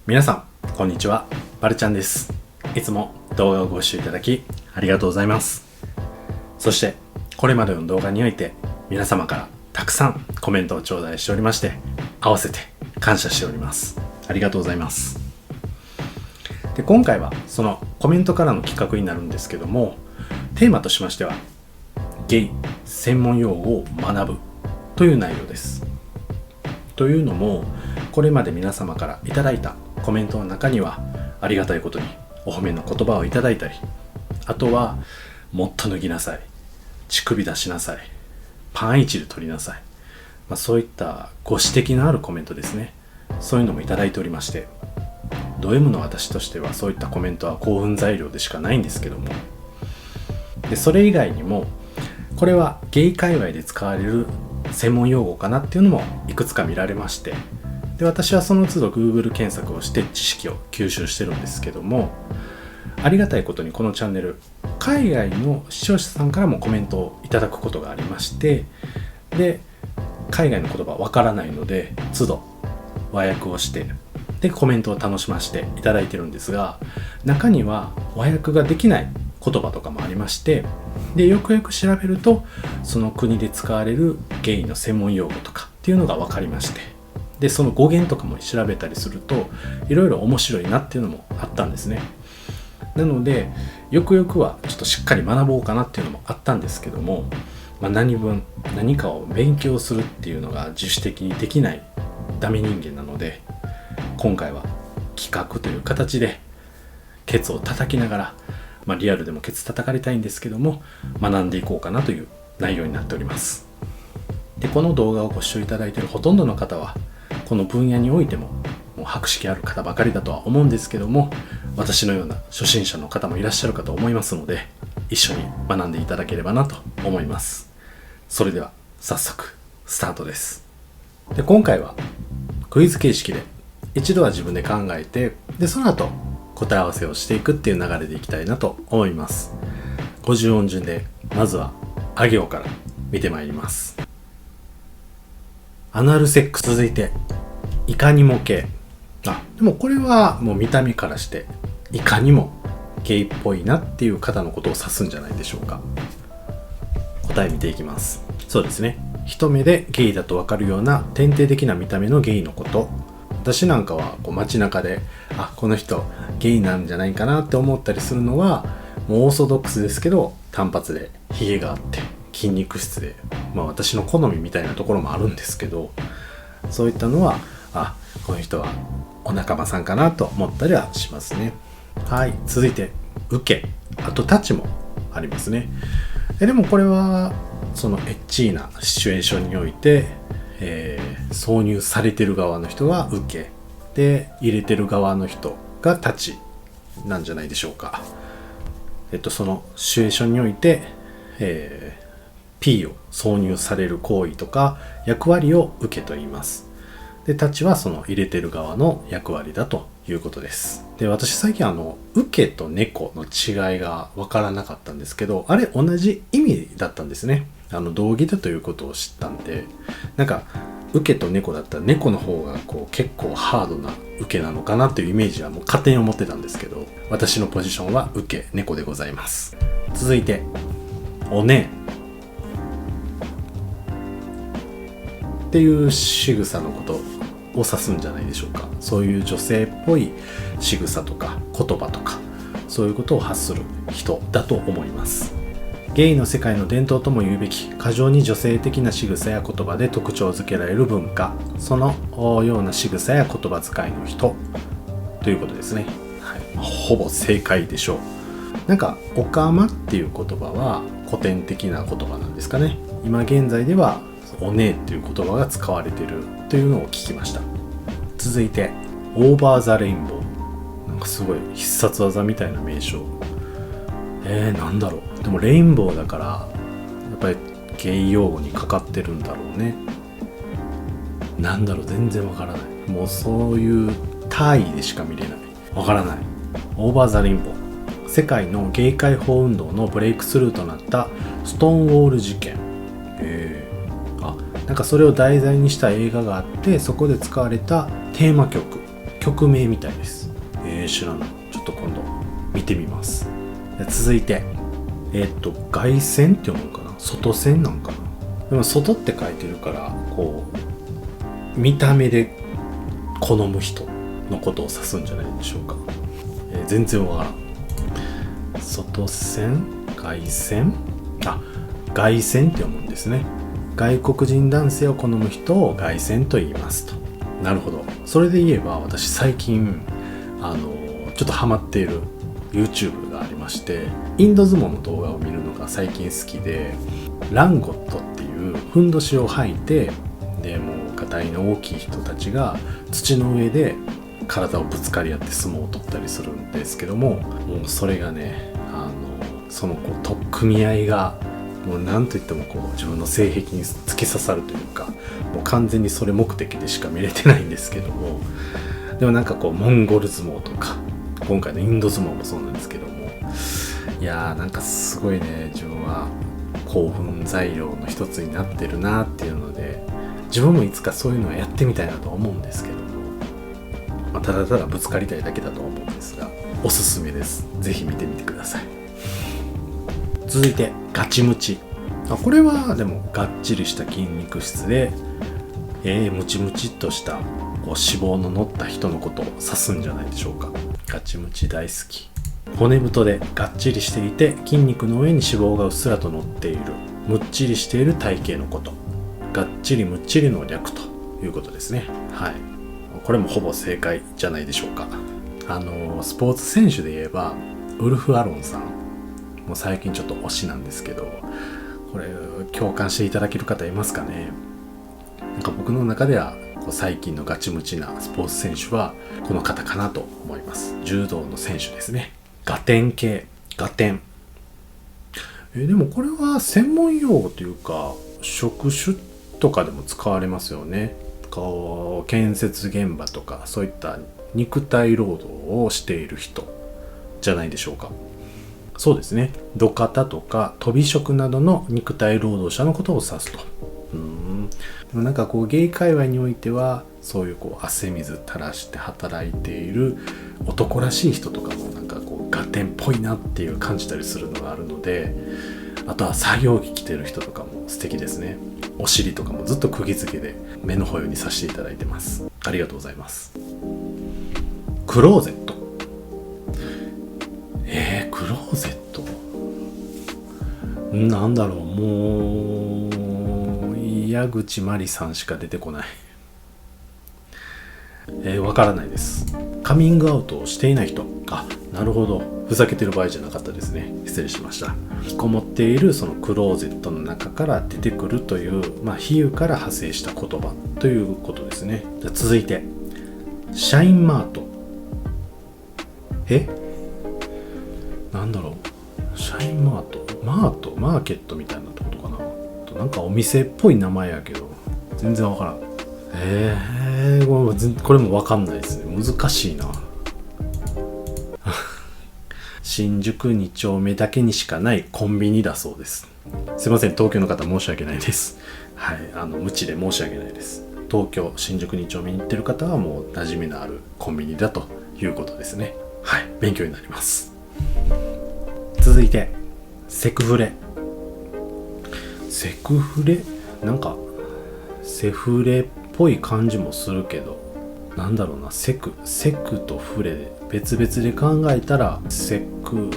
皆さんこんにちは、バルちゃんです。いつも動画をご視聴いただきありがとうございます。そしてこれまでの動画において皆様からたくさんコメントを頂戴しておりまして、合わせて感謝しております。ありがとうございます。で、今回はそのコメントからの企画になるんですけども、テーマとしましてはゲイ専門用語を学ぶという内容です。というのも、これまで皆様からいただいたコメントの中にはありがたいことにお褒めの言葉をいただいたり、あとはもっと脱ぎなさい、乳首出しなさい、パン一で取りなさい、そういったご指摘のあるコメントですね。そういうのもいただいておりまして、ド M の私としてはそういったコメントは興奮材料でしかないんですけども、でそれ以外にもこれはゲイ界隈で使われる専門用語かなっていうのもいくつか見られまして、で私はその都度 Google 検索をして知識を吸収してるんですけども、ありがたいことにこのチャンネル海外の視聴者さんからもコメントをいただくことがありまして、で海外の言葉わからないので都度和訳をしてでコメントを楽しませていただいてるんですが、中には和訳ができない言葉とかもありまして、でよくよく調べるとその国で使われるゲイの専門用語とかっていうのが分かりまして、でその語源とかも調べたりするといろいろ面白いなっていうのもあったんですね。なのでよくよくはちょっとしっかり学ぼうかなっていうのもあったんですけども、何かを勉強するっていうのが自主的にできないダメ人間なので、今回は企画という形でケツを叩きながら、リアルでもケツ叩かれたいんですけども学んでいこうかなという内容になっております。でこの動画をご視聴いただいているほとんどの方はこの分野においても博識ある方ばかりだとは思うんですけども、私のような初心者の方もいらっしゃるかと思いますので、一緒に学んでいただければなと思います。それでは早速スタートです。で今回はクイズ形式で一度は自分で考えて、でその後答え合わせをしていくっていう流れでいきたいなと思います。50音順でまずはあ行から見てまいります。アナルセックス、続いていかにも系。でもこれはもう見た目からしていかにもゲイっぽいなっていう方のことを指すんじゃないでしょうか。答え見ていきます。そうですね、一目でゲイだと分かるような典型的な見た目のゲイのこと。私なんかは街中でこの人ゲイなんじゃないかなって思ったりするのは、もうオーソドックスですけど短髪でヒゲがあって筋肉質で、私の好みみたいなところもあるんですけど、そういったのはこの人はお仲間さんかなと思ったりはしますね。はい、続いて受け、あとタッチもありますね。でもこれはそのエッチーなシチュエーションにおいて、挿入されてる側の人は受けで、入れてる側の人がタッチなんじゃないでしょうか。そのシチュエーションにおいて、P を挿入される行為とか役割を受けと言います。でタッチはその入れてる側の役割だということです。で私最近受けと猫の違いが分からなかったんですけど、あれ同じ意味だったんですね。同義だということを知ったんで、受けと猫だったら猫の方が結構ハードな受けなのかなというイメージはもう勝手に思ってたんですけど、私のポジションは受け猫でございます。続いておねっていう仕草のことを指すんじゃないでしょうか。そういう女性っぽい仕草とか言葉とかそういうことを発する人だと思います。ゲイの世界の伝統とも言うべき過剰に女性的な仕草や言葉で特徴づけられる文化、そのような仕草や言葉遣いの人ということですね。ほぼ正解でしょう。オカマっていう言葉は古典的な言葉なんですかね。今現在ではおねえっていう言葉が使われているというのを聞きました。続いてオーバーザレインボー、すごい必殺技みたいな名称。なんだろう。でもレインボーだからやっぱりゲイ用語にかかってるんだろうね。全然わからない。もうそういう単位でしか見れない。わからない。オーバーザレインボー、世界のゲイ解放運動のブレイクスルーとなったストーンウォール事件。それを題材にした映画があって、そこで使われたテーマ曲曲名みたいです。知らない。ちょっと今度見てみます。で続いて外線って読むのかな、外線なんかな。でも外って書いてるからこう見た目で好む人のことを指すんじゃないでしょうか。全然わからん。外線、外線、外線って読むんですね。外国人男性を好む人を外線と言いますと。なるほど。それで言えば私最近ちょっとハマっている YouTube がありまして、インド相撲の動画を見るのが最近好きで、ランゴットっていうふんどしを履いて、でもうがたいの大きい人たちが土の上で体をぶつかり合って相撲を取ったりするんですけども、もうそれがねその取っ組み合いがもう何と言っても自分の性癖に突き刺さるというか、もう完全にそれ目的でしか見れてないんですけども、でもモンゴル相撲とか今回のインド相撲もそうなんですけども、いやーすごいね、自分は興奮材料の一つになってるなっていうので、自分もいつかそういうのはやってみたいなと思うんですけども、ただただぶつかりたいだけだと思うんですが、おすすめです。ぜひ見てみてください。続いてガチムチ。これはでもがっちりした筋肉質で、ムチムチっとした脂肪の乗った人のことを指すんじゃないでしょうか。ガチムチ大好き。骨太でがっちりしていて、筋肉の上に脂肪がうっすらと乗っている、むっちりしている体型のこと。がっちりむっちりの略ということですね。はい。これもほぼ正解じゃないでしょうか。スポーツ選手で言えばウルフ・アロンさんもう最近ちょっと推しなんですけど、これ共感していただける方いますかね。僕の中では最近のガチムチなスポーツ選手はこの方かなと思います。柔道の選手ですね。ガテン系、ガテン。でもこれは専門用語というか職種とかでも使われますよね。建設現場とかそういった肉体労働をしている人じゃないでしょうか。そうですね。土方とか飛び職などの肉体労働者のことを指すと。でもゲイ界隈においてはそういう汗水垂らして働いている男らしい人とかもガテンっぽいなっていう感じたりするのがあるので、あとは作業着着てる人とかも素敵ですね。お尻とかもずっと釘付けで目の保養にさせていただいてます。ありがとうございます。クローゼット。クローゼットなんだろう。もう矢口真理さんしか出てこない。わからないです。カミングアウトをしていない人。なるほど。ふざけてる場合じゃなかったですね。失礼しました。引きこもっているそのクローゼットの中から出てくるという、比喩から派生した言葉ということですね。じゃ続いてシャインマート。なんだろう。シャインマート、マーケットみたいなってことかな。お店っぽい名前やけど全然わからん。これもわかんないですね。難しいな。新宿2丁目だけにしかないコンビニだそうです。すいません、東京の方申し訳ないです。はい、無知で申し訳ないです。東京新宿2丁目に行ってる方はもう馴染みのあるコンビニだということですね。はい、勉強になります。続いてセクフレ。セフレっぽい感じもするけど、セクとフレで別々で考えたら、セク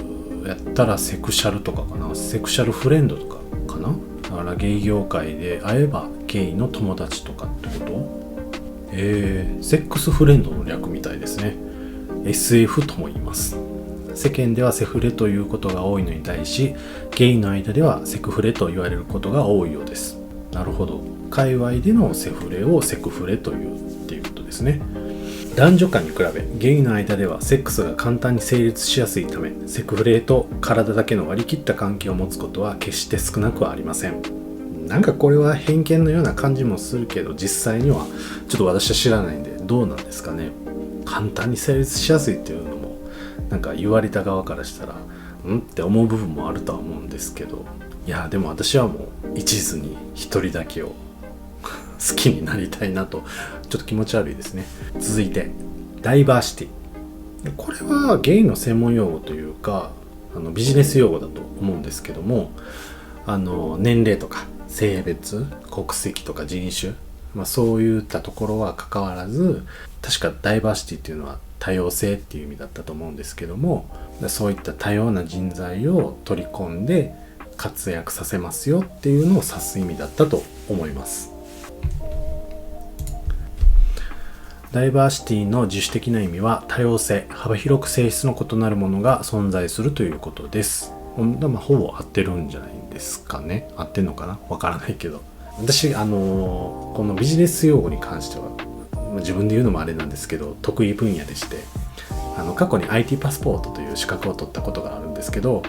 やったらセクシャルとかかな。セクシャルフレンドとかかな。だからゲイ業界で会えばゲイの友達とかってこと。セックスフレンドの略みたいですね。 SF とも言います。世間ではセフレということが多いのに対し、ゲイの間ではセクフレと言われることが多いようです。なるほど。界隈でのセフレをセクフレというっていうことですね。男女間に比べゲイの間ではセックスが簡単に成立しやすいため、セクフレと体だけの割り切った関係を持つことは決して少なくはありません。これは偏見のような感じもするけど、実際にはちょっと私は知らないんでどうなんですかね。簡単に成立しやすいっていうのも言われた側からしたらって思う部分もあるとは思うんですけど、いやでも私はもう一途に一人だけを好きになりたいなと、ちょっと気持ち悪いですね。続いてダイバーシティ。これはゲイの専門用語というかビジネス用語だと思うんですけども、年齢とか性別、国籍とか人種、そういったところは関わらず、確かダイバーシティっていうのは多様性っていう意味だったと思うんですけども、そういった多様な人材を取り込んで活躍させますよっていうのを指す意味だったと思います。ダイバーシティの自主的な意味は多様性、幅広く性質の異なるものが存在するということです。ほぼ合ってるんじゃないですかね。合ってんのかな、わからないけど、私このビジネス用語に関しては自分で言うのもあれなんですけど得意分野でして、過去に IT パスポートという資格を取ったことがあるんですけど、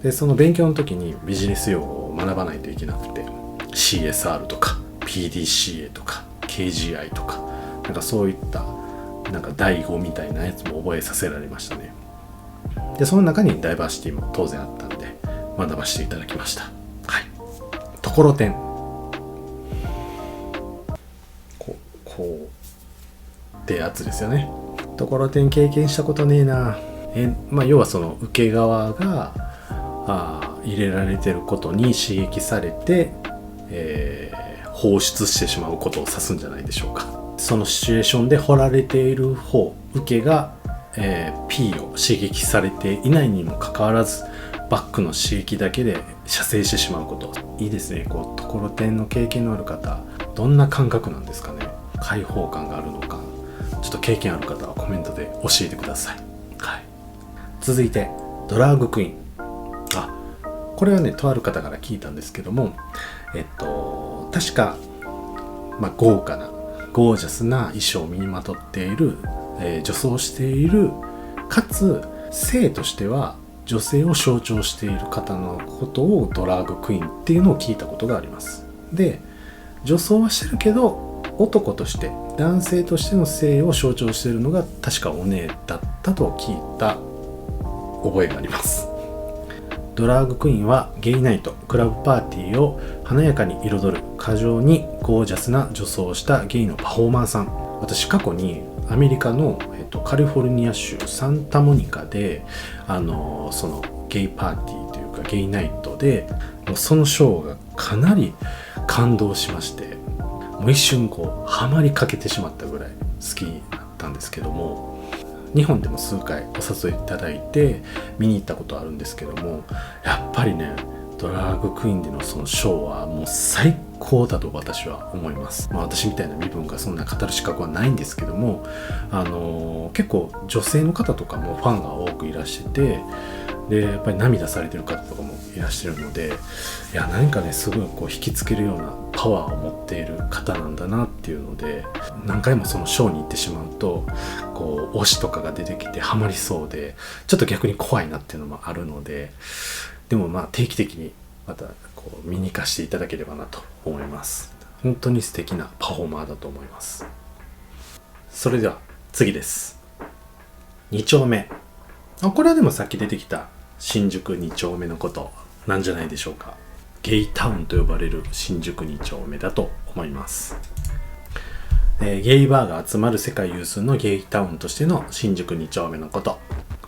でその勉強の時にビジネス用語を学ばないといけなくて、 CSR とか PDCA とか KGI とかそういった第5みたいなやつも覚えさせられましたね。でその中にダイバーシティも当然あったんで学ばせていただきました。はい。ところてん、こうってやつですよね。ところてん経験したことねえな。要はその受け側が入れられてることに刺激されて、放出してしまうことを指すんじゃないでしょうか。そのシチュエーションで掘られている方、受けが、P を刺激されていないにもかかわらずバックの刺激だけで射精してしまうこと。いいですね。ところてんの経験のある方、どんな感覚なんですかね。開放感があるのか、ちょっと経験ある方はコメントで教えてください。はい。続いてドラァグクイーン。これはね、とある方から聞いたんですけども、確か、豪華なゴージャスな衣装を身にまとっている、女装している、かつ性としては女性を象徴している方のことをドラァグクイーンっていうのを聞いたことがあります。で、女装はしてるけど男として男性としての性を象徴しているのが確かお姉だったと聞いた覚えがあります。ドラァグクイーンはゲイナイト、クラブパーティーを華やかに彩る過剰にゴージャスな女装をしたゲイのパフォーマーさん。私過去にアメリカの、カリフォルニア州サンタモニカでそのゲイパーティーというかゲイナイトでもうそのショーがかなり感動しまして、もう一瞬ハマりかけてしまったぐらい好きだったんですけども、日本でも数回お誘いいただいて見に行ったことあるんですけども、やっぱりね、ドラァグクイーンでのそのショーはもう最高だと私は思います。私みたいな身分がそんな語る資格はないんですけども、結構女性の方とかもファンが多くいらしてて、でやっぱり涙されてる方とかもいらっしゃるので、いや何かね、すごい引きつけるようなパワーを持っている方なんだなっていうので、何回もそのショーに行ってしまうと推しとかが出てきてハマりそうで、ちょっと逆に怖いなっていうのもあるので、でも定期的にまた見に行かせていただければなと思います。本当に素敵なパフォーマーだと思います。それでは次です。2丁目。これはでもさっき出てきた新宿2丁目のことなんじゃないでしょうか。ゲイタウンと呼ばれる新宿2丁目だと思います。ゲイバーが集まる世界有数のゲイタウンとしての新宿2丁目のこと。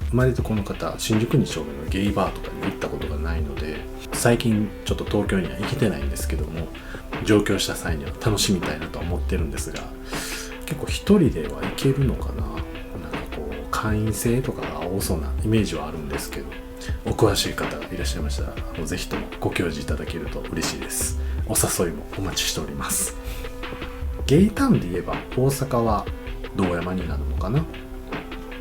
生まれてこの方、新宿2丁目のゲイバーとかに行ったことがないので、最近ちょっと東京には行けてないんですけども、上京した際には楽しみたいなと思ってるんですが、結構一人では行けるのかな。会員制とかが多そうなイメージはあるんですけど、お詳しい方がいらっしゃいましたらぜひともご教示いただけると嬉しいです。お誘いもお待ちしております。ゲイタウンで言えば大阪は堂山になるのかな。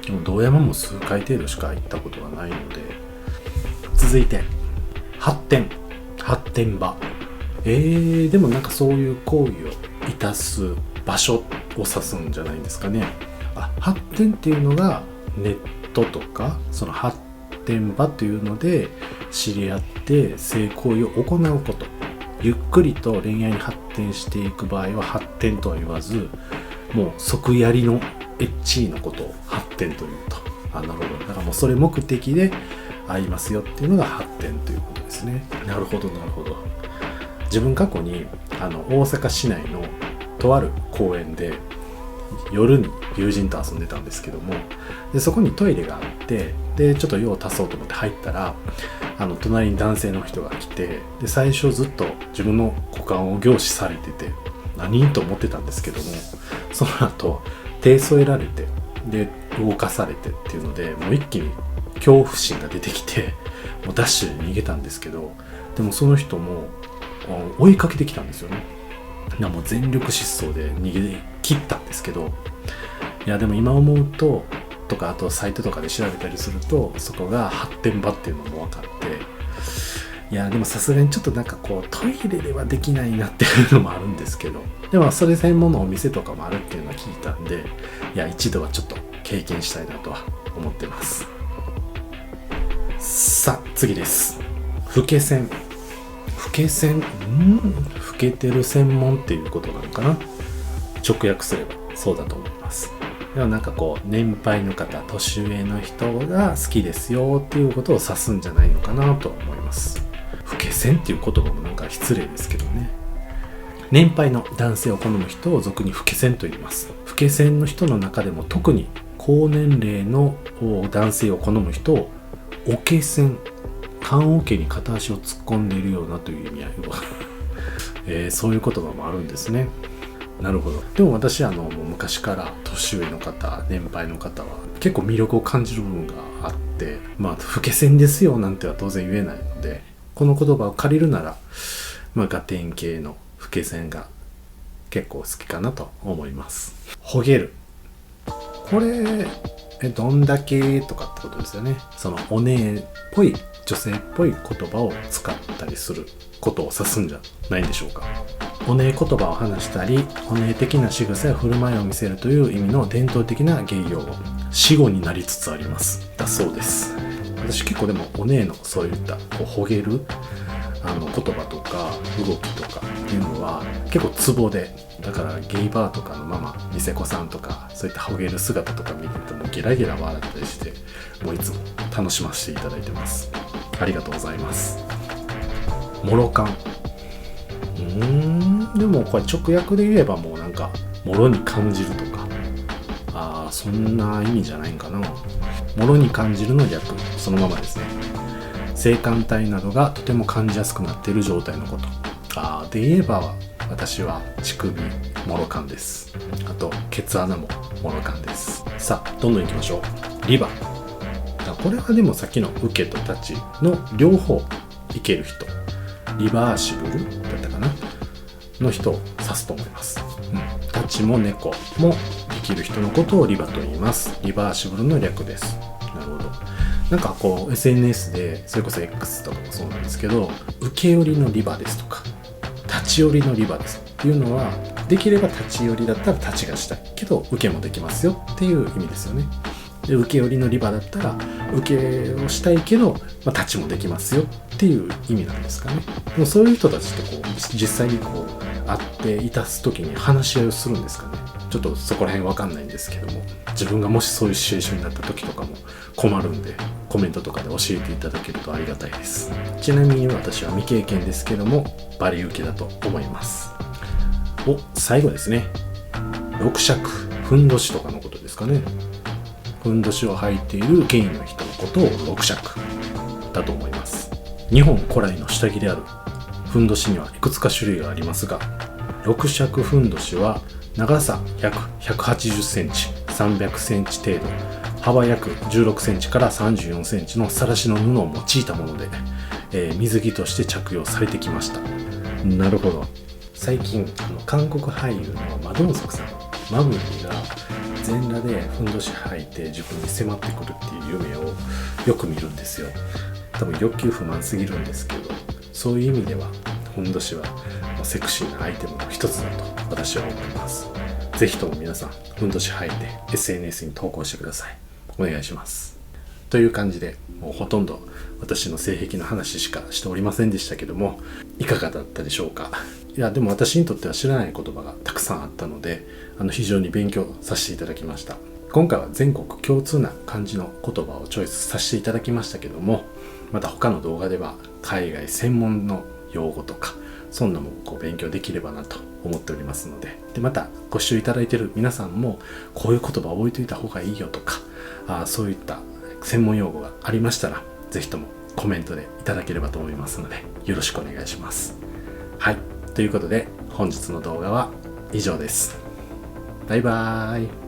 でも堂山も数回程度しか行ったことはないので。続いて発展場。でもそういう行為をいたす場所を指すんじゃないんですかね。発展っていうのがネットとかその発展場というので知り合って性行為を行うこと、ゆっくりと恋愛に発展していく場合は発展とは言わず、もう即やりのエッチのことを発展というと、なるほど、だからもうそれ目的で会いますよっていうのが発展ということですね。なるほど。自分過去に大阪市内のとある公園で夜に友人と遊んでたんですけども、でそこにトイレがあって、でちょっと用を足そうと思って入ったら、隣に男性の人が来て、で最初ずっと自分の股間を凝視されてて、何と思ってたんですけども、その後手添えられて、で動かされてっていうので、もう一気に恐怖心が出てきて、もうダッシュで逃げたんですけど、でもその人も追いかけてきたんですよね。もう全力疾走で逃げ切ったんですけど、いやでも今思うととか、あとサイトとかで調べたりすると、そこが発展場っていうのも分かって、いやでもさすがにちょっとなんかこうトイレではできないなっていうのもあるんですけど、でもそれ専門のお店とかもあるっていうのは聞いたんで、いや一度はちょっと経験したいなとは思ってます。さあ次です。老け線。老け線、老けてる専門っていうことなのかな。直訳すればそうだと思います。でもなんかこう年配の方、年上の人が好きですよっていうことを指すんじゃないのかなと思います。老け線っていう言葉もなんか失礼ですけどね。年配の男性を好む人を俗に老け線と言います。老け線の人の中でも特に高年齢の男性を好む人をおけ線、棺桶に片足を突っ込んでいるようなという意味合いを、そういう言葉もあるんですね。なるほど。でも私もう昔から年上の方、年配の方は結構魅力を感じる部分があって、老け線ですよなんては当然言えないので、この言葉を借りるなら、ガテン系の老け線が結構好きかなと思います。ほげる。これどんだけとかってことですよね。そのお姉っぽい、女性っぽい言葉を使ったりすることを指すんじゃないでしょうか。お姉言葉を話したり、お姉的な仕草や振る舞いを見せるという意味の伝統的な芸用語、死語になりつつありますだそうです。私結構でもお姉のそういったほげる言葉とか動きとかっていうのは結構ツボで、だからゲイバーとかのママ、ニセコさんとかそういったほげる姿とか見るともうゲラゲラ笑ったりして、もういつも楽しませていただいてます。ありがとうございます。もろかん。でもこれ直訳で言えばもうなんかもろに感じるとか、そんな意味じゃないんかな。もろに感じるの略、そのままですね。性感帯などがとても感じやすくなっている状態のこと。で言えば私は乳首もろ感です。あとケツ穴ももろ感です。さあどんどんいきましょう。リバ。これはでもさっきの受けと立ちの両方いける人、リバーシブルだったかなの人を指すと思います。立ちも猫もできる人のことをリバと言います。リバーシブルの略です。なるほど。なんかこう SNS でそれこそ X とかもそうなんですけど、受け寄りのリバですとか立ち寄りのリバですっていうのは、できれば立ち寄りだったら立ちがしたいけど受けもできますよっていう意味ですよね。で受け寄りのリバだったら受けをしたいけど、立ちもできますよっていう意味なんですかね。でもそういう人たちってこう実際にこう会っていたす時に話し合いをするんですかね。ちょっとそこら辺わかんないんですけども、自分がもしそういうシチュエーションになった時とかも困るんで、コメントとかで教えていただけるとありがたいです。ちなみに私は未経験ですけどもバリ受けだと思います。最後ですね。六尺、ふんどしとかのことですかね。ふんどしを履いているゲイの人のことを六尺だと思います。日本古来の下着であるふんどしにはいくつか種類がありますが、六尺ふんどしは長さ約180センチ、300センチ程度、幅約16センチから34センチのさらしの布を用いたもので、水着として着用されてきました。なるほど。最近韓国俳優のマドンソクさん、マブリーが全裸でふんどし履いて自分に迫ってくるっていう夢をよく見るんですよ。多分欲求不満すぎるんですけど、そういう意味ではふんどしはセクシーなアイテムの一つだと私は思います。ぜひとも皆さんふんどし履いて SNS に投稿してください。お願いします。という感じで、もうほとんど私の性癖の話しかしておりませんでしたけども、いかがだったでしょうか。いやでも私にとっては知らない言葉がたくさんあったので、非常に勉強させていただきました。今回は全国共通な漢字の言葉をチョイスさせていただきましたけども、また他の動画では海外専門の用語とかそんなもこう勉強できればなと思っておりますので、またご視聴いただいている皆さんもこういう言葉を覚えておいた方がいいよとか、そういった専門用語がありましたらぜひともコメントでいただければと思いますので、よろしくお願いします。はい、ということで本日の動画は以上です。バイバーイ。